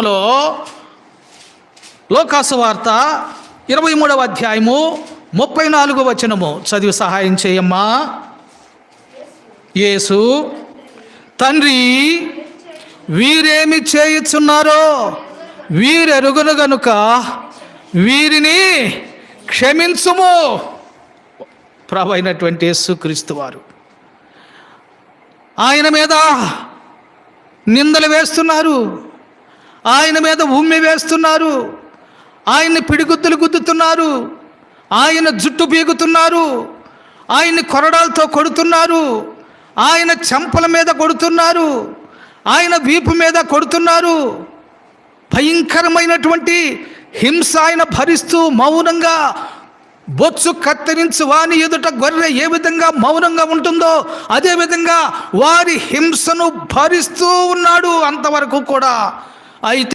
లో లోకాసు వార్త 23వ అధ్యాయము 34వ వచనము చదివి సహాయం చేయమ్మా. యేసు, తండ్రి, వీరేమి చేయుచున్నారో వీరెరుగును గనుక వీరిని క్షమించుము. ప్రభు అయినటువంటి యేసుక్రీస్తు వారు ఆయన మీద నిందలు వేస్తున్నారు, ఆయన మీద ఉమ్మి వేస్తున్నారు, ఆయన్ని పిడిగుద్దులు గుద్దుతున్నారు, ఆయన జుట్టు పీగుతున్నారు, ఆయన్ని కొరడాలతో కొడుతున్నారు, ఆయన చెంపల మీద కొడుతున్నారు, ఆయన వీపు మీద కొడుతున్నారు. భయంకరమైనటువంటి హింస ఆయన భరిస్తూ మౌనంగా, బొచ్చు కత్తిరించి వాని ఎదుట గొర్రె ఏ విధంగా మౌనంగా ఉంటుందో అదేవిధంగా వారి హింసను భరిస్తూ ఉన్నాడు అంతవరకు కూడా. అయితే